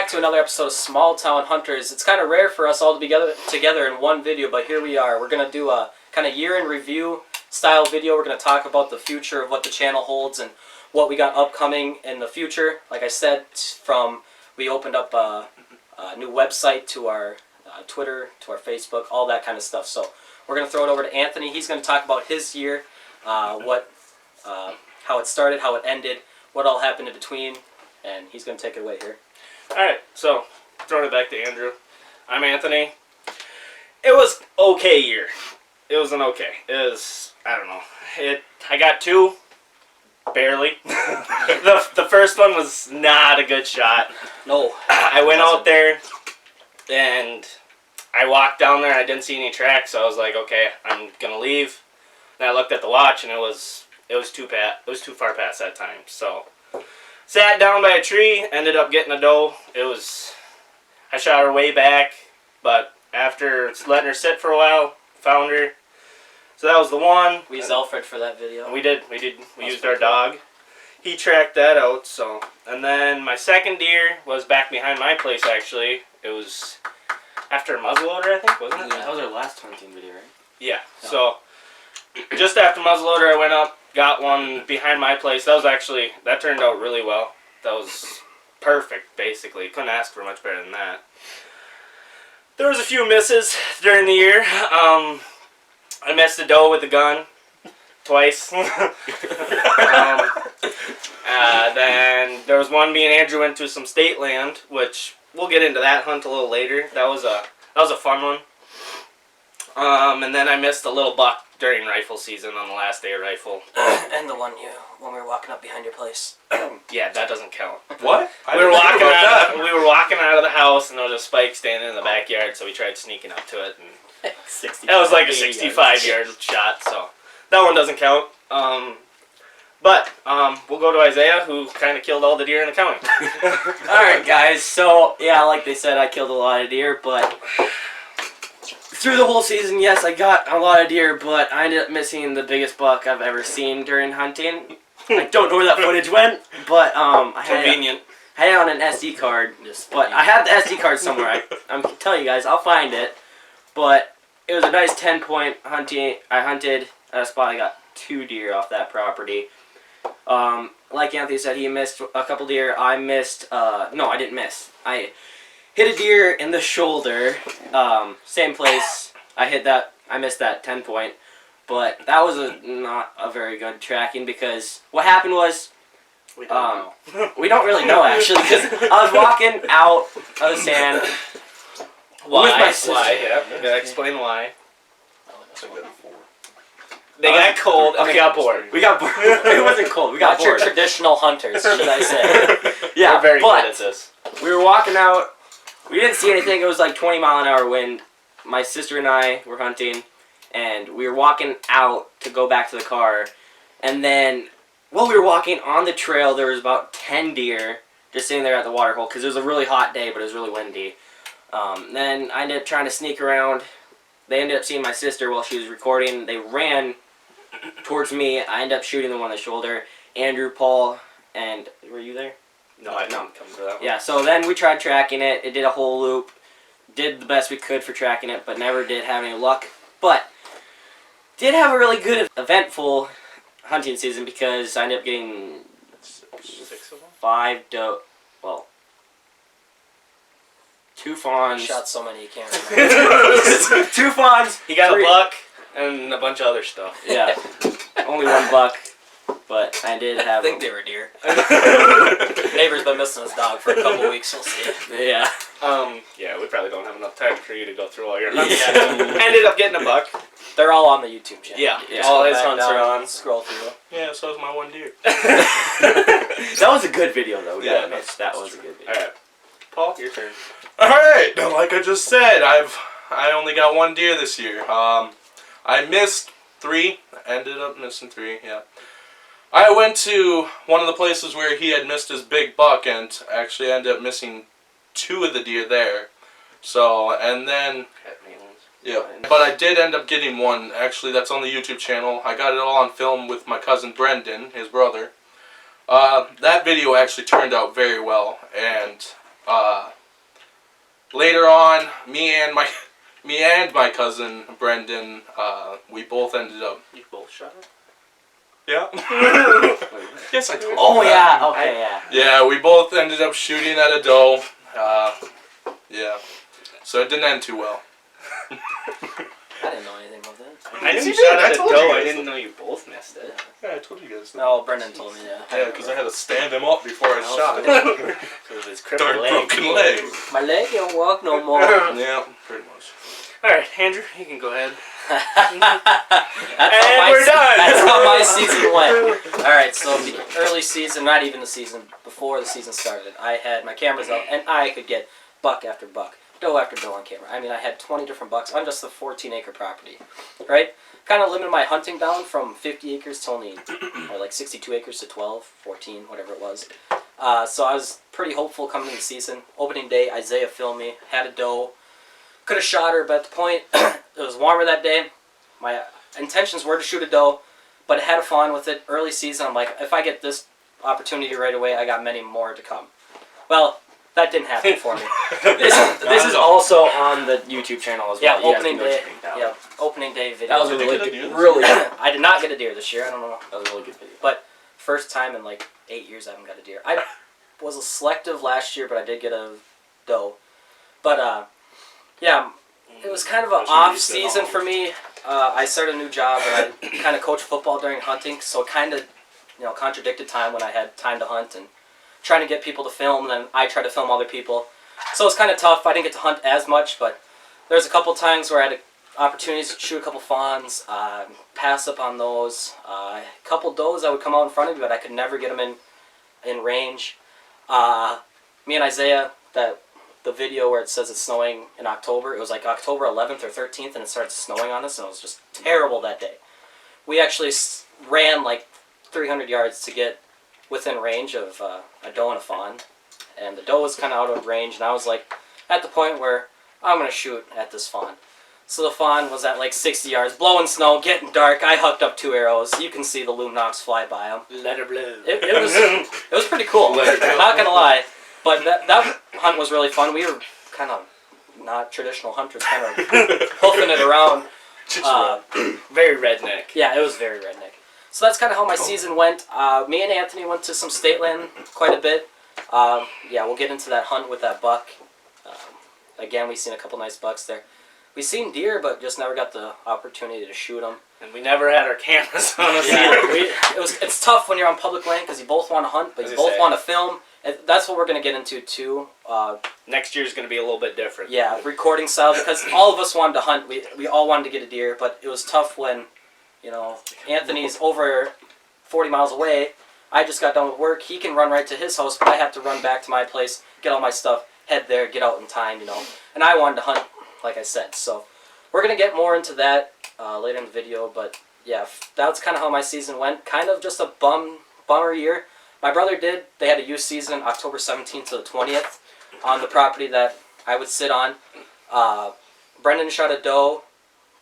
back to another episode of Small Town Hunters. It's kind of rare for us all to be together in one video, but here we are. We're going to do a kind of year in review style video. We're going to talk about the future of what the channel holds and what we got upcoming in the future. Like I said, we opened up a new website to our Twitter, to our Facebook, all that kind of stuff. So we're going to throw it over to Anthony. He's going to talk about his year, how it started, how it ended, what all happened in between, and he's going to take it away here. Alright, so throwing it back to Andrew. I'm Anthony. It was okay year. It was an okay. It was, I don't know. I got two, barely. the first one was not a good shot. No. I went out there and I walked down there and I didn't see any tracks, so I was like, okay, I'm gonna leave. And I looked at the watch and it was too far past that time. So sat down by a tree, ended up getting a doe. I shot her way back, but after letting her sit for a while, found her. So that was the one. We used Alfred for that video. We used our dog. He tracked that out. So, and then my second deer was back behind my place. Actually, it was after a muzzleloader, I think, wasn't it? Yeah, that was our last hunting video, right? Yeah. So just after muzzleloader, I went up, got one behind my place. That turned out really well. That was perfect, basically. Couldn't ask for much better than that. There was a few misses during the year. I missed a doe with a gun twice. Then there was one me and Andrew went to some state land, which we'll get into that hunt a little later. That was a fun one. And then I missed a little buck during rifle season on the last day of rifle. And the one when we were walking up behind your place. Yeah, that doesn't count. What? We were walking out of the house and there was a spike standing in the backyard, so we tried sneaking up to it. And that was like a 65-yard shot, so that one doesn't count. But we'll go to Isaiah, who kind of killed all the deer in the county. Alright, guys, so, yeah, like they said, I killed a lot of deer, but through the whole season, yes, I got a lot of deer, but I ended up missing the biggest buck I've ever seen during hunting. I don't know where that footage went, but I had it on an SD card, but I had the SD card somewhere. I'm telling you guys, I'll find it, but it was a nice 10-point hunting. I hunted at a spot. I got 2 deer off that property. Like Anthony said, he missed a couple deer. I missed, no, I didn't miss. I hit a deer in the shoulder, same place. I missed that 10-point, but that was not a very good tracking because what happened was, we don't really know actually, because I was walking out of the sand with my sister. Why? Yeah, gotta explain why. They got cold and we got bored. We got bored. It wasn't cold. We got bored. Your traditional hunters, should I say? Yeah, we're very good at this. We were walking out. We didn't see anything. It was like 20-mile-an-hour wind. My sister and I were hunting, and we were walking out to go back to the car. And then, while we were walking on the trail, there was about 10 deer just sitting there at the water hole because it was a really hot day, but it was really windy. Then I ended up trying to sneak around. They ended up seeing my sister while she was recording. They ran towards me. I ended up shooting the one in the shoulder. Andrew, Paul, and were you there? No, I didn't come to that one. Yeah, so then we tried tracking it. It did a whole loop. Did the best we could for tracking it, but never did have any luck. But did have a really good, eventful hunting season because I ended up getting 6 of them? 5 doe. Well, 2 fawns. You shot so many you can't remember. 2 fawns. He got a buck and a bunch of other stuff. Yeah, only 1 buck, but I did have. I think they were deer. Neighbor's been missing his dog for a couple weeks. We'll see. Yeah. Yeah, we probably don't have enough time for you to go through all your hunts. Yeah. Ended up getting a buck. They're all on the YouTube channel. Yeah. All his hunts are on. Scroll through. Yeah, so is my 1 deer. That was a good video, though. Yeah, that was a good video. All right, Paul, your turn. Alright, like I just said, I only got 1 deer this year. I missed 3, ended up missing 3, yeah. I went to one of the places where he had missed his big buck and actually ended up missing 2 of the deer there. So, and then, yeah, but I did end up getting 1, actually, that's on the YouTube channel. I got it all on film with my cousin Brendan, his brother. That video actually turned out very well, and Later on, me and my cousin Brendan, we both ended up. You both shot it? Yeah. Yes, I told you. Oh that. yeah, okay, yeah. Yeah, we both ended up shooting at a doe. Yeah. So it didn't end too well. I didn't know anything about that. I knew You you did, shot I at a told you doe. I guys. didn't know you both missed it. Yeah, I told you guys. No, Brendan told me that. Yeah, because I had to stand him up before I shot him. Because of his crippled Darn leg. broken leg. My leg don't walk no more. Yeah, pretty much. Alright, Andrew, you can go ahead. We're done. That's how my season went. Alright, so the early season, not even the season, before the season started, I had my cameras out and I could get buck after buck, doe after doe on camera. I mean, I had 20 different bucks on just the 14-acre property, right? Kind of limited my hunting down from 50 acres to only, or like 62 acres to 12, 14, whatever it was. So I was pretty hopeful coming into the season. Opening day, Isaiah filmed me, had a doe. Could have shot her, but at the point, it was warmer that day. My intentions were to shoot a doe, but I had a fawn with it. Early season, I'm like, if I get this opportunity right away, I got many more to come. Well, that didn't happen for me. This is also on the YouTube channel as well. Yeah, You guys opening can go day. check it out. Yeah, opening day video. That was a Did you really get a good, deer? really good. I did not get a deer this year. I don't know. That was a really good video. But first time in like 8 years I haven't got a deer. I was selective last year, but I did get a doe. But yeah, it was kind of an off season for me. I started a new job and I kind of coached football during hunting, so it kind of, contradicted time when I had time to hunt and trying to get people to film, and then I try to film other people. So it's kind of tough. I didn't get to hunt as much, but there's a couple times where I had opportunities to shoot a couple fawns, pass up on those. A couple does that would come out in front of me, but I could never get them in range. Me and Isaiah, the video where it says it's snowing in October, it was like October 11th or 13th, and it started snowing on us, and it was just terrible that day. We actually ran like 300 yards to get within range of a doe and a fawn, and the doe was kind of out of range, and I was like at the point where I'm going to shoot at this fawn. So the fawn was at like 60 yards, blowing snow, getting dark. I hooked up 2 arrows. You can see the Nocks fly by them. Let her blow. It was pretty cool. I'm not going to lie. But that hunt was really fun. We were kind of not traditional hunters, kind of hoofing it around. Very redneck. Yeah, it was very redneck. So that's kind of how my season went. Me and Anthony went to some state land quite a bit. Yeah, we'll get into that hunt with that buck. Again, we've seen a couple nice bucks there. We've seen deer, but just never got the opportunity to shoot them. And we never had our cameras on us Yeah, either. it's tough when you're on public land because you both want to hunt, but you both want to film. And that's what we're going to get into too. Next year's going to be a little bit different. Yeah, recording style, because all of us wanted to hunt. We all wanted to get a deer, but it was tough when, Anthony's over 40 miles away. I just got done with work. He can run right to his house, but I have to run back to my place, get all my stuff, head there, get out in time, And I wanted to hunt, like I said. So we're going to get more into that later in the video, but yeah, that's kind of how my season went. Kind of just a bummer year. My brother they had a youth season October 17th to the 20th on the property that I would sit on. Brendan shot a doe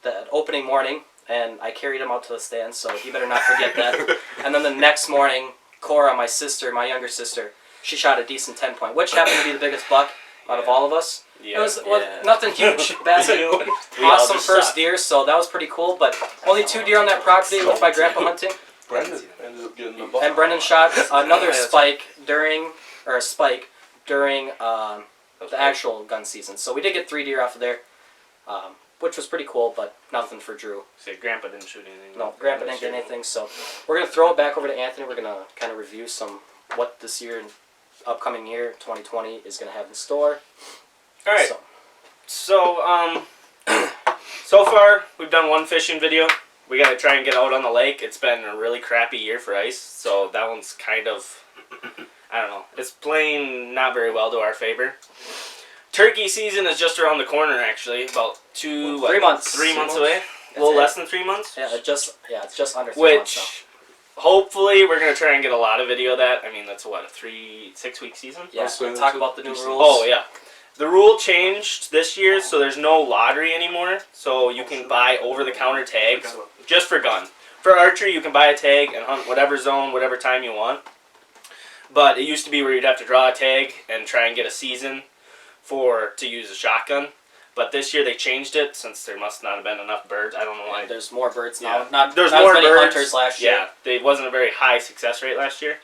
the opening morning, and I carried him out to the stand, so you better not forget that. And then the next morning, Cora, my younger sister, she shot a decent 10-point, which happened to be the biggest buck out of all of us. Yeah. It was nothing huge, Bassett. Awesome first deer, so that was pretty cool, but only 2 deer on that property with my grandpa hunting. Brendan ended up getting the buck. And Brendan shot another spike during the actual gun season. So we did get 3 deer off of there, which was pretty cool, but nothing for Drew. So Grandpa didn't shoot anything. No, Grandpa didn't get anything. So we're going to throw it back over to Anthony. We're going to kind of review what this year and upcoming year, 2020, is going to have in store. All right. So so far we've done 1 fishing video. We got to try and get out on the lake. It's been a really crappy year for ice, so that one's kind of, I don't know. It's playing not very well to our favor. Turkey season is just around the corner, actually. About 3 months. 3 months away. A little less than 3 months. Yeah, it's just under 3 months now. Which, hopefully, we're going to try and get a lot of video of that. I mean, that's what, a 6-week season? Yeah, we'll talk about the new rules. Oh, yeah. The rule changed this year, so there's no lottery anymore. So you can buy over-the-counter tags just for gun. For archery, you can buy a tag and hunt whatever zone, whatever time you want. But it used to be where you'd have to draw a tag and try and get a season to use a shotgun. But this year they changed it since there must not have been enough birds. I don't know why. There's more birds Yeah. now. Not There's not more as many birds hunters last year. Yeah, there wasn't a very high success rate last year.